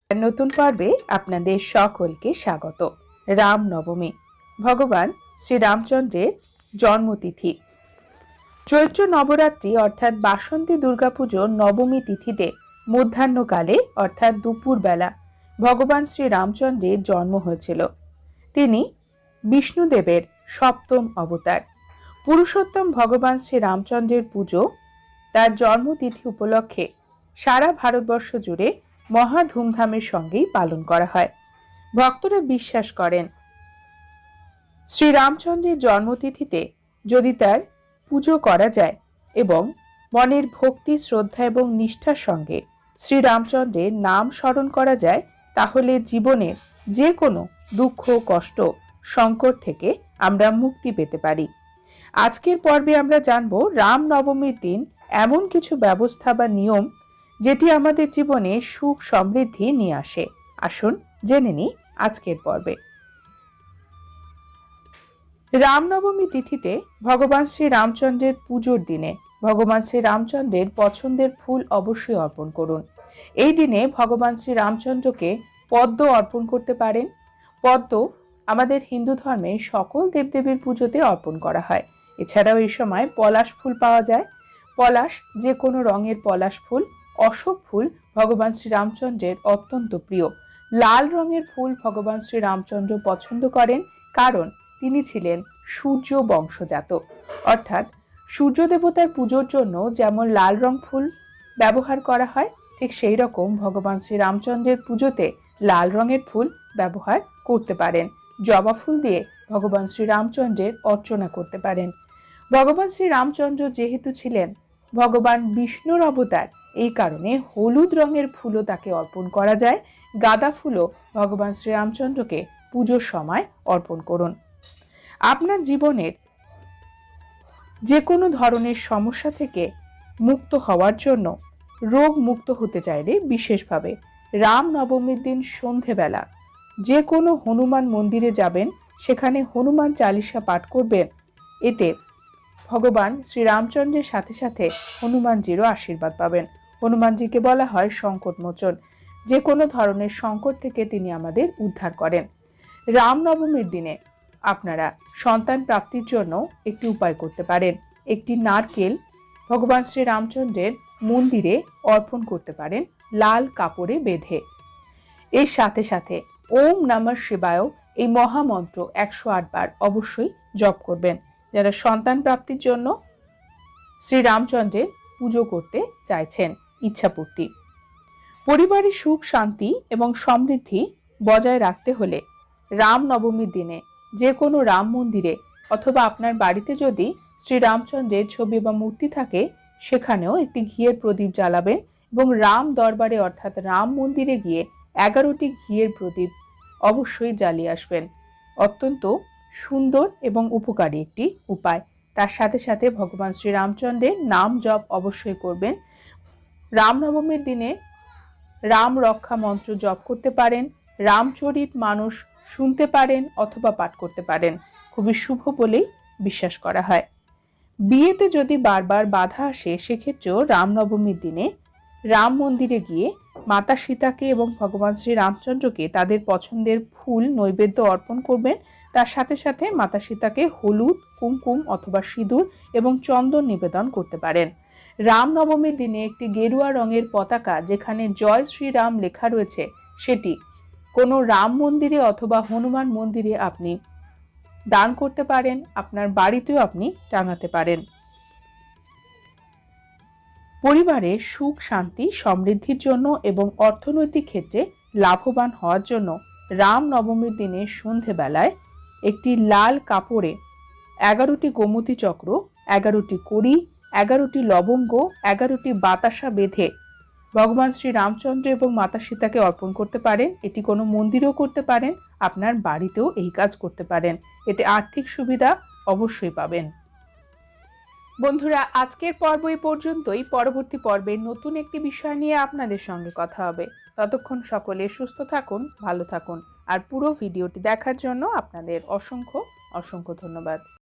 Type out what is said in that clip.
নতুন পর্বে আপনাদের সকলকে স্বাগত। রামনবমী ভগবান শ্রীরামচন্দ্রের জন্মতিথি। চৈত্র নবরাত্রি অর্থাৎ বাসন্তী দুর্গাপুজোর নবমী তিথিতে মধ্যাহ্নকালে অর্থাৎ দুপুরবেলা ভগবান শ্রীরামচন্দ্রের জন্ম হয়েছিল। তিনি বিষ্ণুদেবের সপ্তম অবতার। পুরুষোত্তম ভগবান শ্রীরামচন্দ্রের পুজো তার জন্মতিথি উপলক্ষে সারা ভারতবর্ষ জুড়ে মহা ধুমধামের সঙ্গেই পালন করা হয়। ভক্তরা বিশ্বাস করেন শ্রীরামচন্দ্রের জন্মতিথিতে যদি তার পুজো করা যায় এবং মনের ভক্তি, শ্রদ্ধা এবং নিষ্ঠার সঙ্গে শ্রীরামচন্দ্রের নাম স্মরণ করা যায়, তাহলে জীবনের যে কোনো দুঃখ, কষ্ট, সংকট থেকে আমরা মুক্তি পেতে পারি। আজকের পর্বে আমরা জানব রামনবমীর দিন এমন কিছু ব্যবস্থা বা নিয়ম যেটি আমাদের জীবনে সুখ সমৃদ্ধি নিয়ে আসে। আসুন জেনে নিই আজকের পর্বে। রামনবমী তিথিতে ভগবান শ্রীরামচন্দ্রের পুজোর দিনে ভগবান শ্রীরামচন্দ্রের পছন্দের ফুল অবশ্যই অর্পণ করুন। এই দিনে ভগবান শ্রীরামচন্দ্রকে পদ্ম অর্পণ করতে পারেন। পদ্ম আমাদের হিন্দু ধর্মে সকল দেবদেবীর পুজোতে অর্পণ করা হয়। এছাড়াও এই সময় পলাশ ফুল পাওয়া যায়। পলাশ যে কোনো রঙের পলাশ ফুল, অশোক ফুল ভগবান শ্রীরামচন্দ্রের অত্যন্ত প্রিয়। লাল রঙের ফুল ভগবান শ্রীরামচন্দ্র পছন্দ করেন, কারণ তিনি ছিলেন সূর্য বংশজাত। অর্থাৎ সূর্য দেবতার পুজোর জন্য যেমন লাল রং ফুল ব্যবহার করা হয়, ঠিক সেই রকম ভগবান শ্রীরামচন্দ্রের পুজোতে লাল রঙের ফুল ব্যবহার করতে পারেন। জবা ফুল দিয়ে ভগবান শ্রীরামচন্দ্রের অর্চনা করতে পারেন। ভগবান শ্রীরামচন্দ্র যেহেতু ছিলেন ভগবান বিষ্ণুর অবতার, এই কারণে হলুদ রঙের ফুলও তাকে অর্পণ করা যায়। গাঁদা ফুলও ভগবান শ্রীরামচন্দ্রকে পুজোর সময় অর্পণ করুন। আপনার জীবনের যে কোনো ধরনের সমস্যা থেকে মুক্ত হওয়ার জন্য, রোগ মুক্ত হতে চাইলে বিশেষভাবে রামনবমীর দিন সন্ধেবেলা যে কোনো হনুমান মন্দিরে যাবেন, সেখানে হনুমান চালিসা পাঠ করবেন। এতে ভগবান শ্রীরামচন্দ্রের সাথে সাথে হনুমানজিরও আশীর্বাদ পাবেন। হনুমানজিকে বলা হয় সংকট মোচন। যে কোনো ধরনের সংকট থেকে তিনি আমাদের উদ্ধার করেন। রামনবমীর দিনে আপনারা সন্তান প্রাপ্তির জন্য একটি উপায় করতে পারেন। একটি নারকেল ভগবান শ্রীরামচন্দ্রের মন্দিরে অর্পণ করতে পারেন লাল কাপড়ে বেঁধে। এর সাথে সাথে ওম নমঃ শিবায় এই মহামন্ত্র 108 বার অবশ্যই জপ করবেন। যারা সন্তান প্রাপ্তির জন্য শ্রীরামচন্দ্রের পুজো করতে চাইছেন, ইচ্ছাপূর্তি, পরিবারের সুখ, শান্তি এবং সমৃদ্ধি বজায় রাখতে হলে রামনবমীর দিনে যে কোনো রাম মন্দিরে অথবা আপনার বাড়িতে যদি শ্রীরামচন্দ্রের ছবি বা মূর্তি থাকে, সেখানেও একটি ঘিয়ের প্রদীপ জ্বালাবেন এবং রাম দরবারে অর্থাৎ রাম মন্দিরে গিয়ে 11টি ঘিয়ের প্রদীপ অবশ্যই জ্বালিয়ে আসবেন। অত্যন্ত সুন্দর এবং উপকারী একটি উপায়। তার সাথে সাথে ভগবান শ্রীরামচন্দ্রের নাম জপ অবশ্যই করবেন। রামনবমীর দিনে রাম রক্ষা মন্ত্র জপ করতে পারেন, রামচরিত মানুষ শুনতে পারেন অথবা পাঠ করতে পারেন। খুবই শুভ বলেই বিশ্বাস করা হয়। বিয়েতে যদি বারবার বাধা আসে, সেক্ষেত্রেও রামনবমীর দিনে রাম মন্দিরে গিয়ে মাতা সীতাকে এবং ভগবান শ্রীরামচন্দ্রকে তাদের পছন্দের ফুল নৈবেদ্য অর্পণ করবেন। তার সাথে সাথে মাতা সীতাকে হলুদ, কুমকুম অথবা সিঁদুর এবং চন্দন নিবেদন করতে পারেন। রামনবমীর দিনে একটি গেরুয়া রঙের পতাকা যেখানে জয় শ্রীরাম লেখা রয়েছে, সেটি কোনো রাম মন্দিরে অথবা হনুমান মন্দিরে আপনি দান করতে পারেন। আপনার বাড়িতেও আপনি টাঙাতে পারেন। পরিবারের সুখ, শান্তি, সমৃদ্ধির জন্য এবং অর্থনৈতিক ক্ষেত্রে লাভবান হওয়ার জন্য রামনবমীর দিনে সন্ধেবেলায় একটি লাল কাপড়ে 11টি গোমতী চক্র, 11টি কড়ি, 11টি লবঙ্গ, 11টি বাতাসা বেঁধে ভগবান শ্রীরামচন্দ্র এবং মাতা সীতাকে অর্পণ করতে পারেন। এটি কোনো মন্দিরেও করতে পারেন, আপনার বাড়িতেও এই কাজ করতে পারেন। এতে আর্থিক সুবিধা অবশ্যই পাবেন। বন্ধুরা, আজকের পর্ব এই পর্যন্তই। পরবর্তী পর্বে নতুন একটি বিষয় নিয়ে আপনাদের সঙ্গে কথা হবে। ততক্ষণ সকলে সুস্থ থাকুন, ভালো থাকুন। আর পুরো ভিডিওটি দেখার জন্য আপনাদের অসংখ্য অসংখ্য ধন্যবাদ।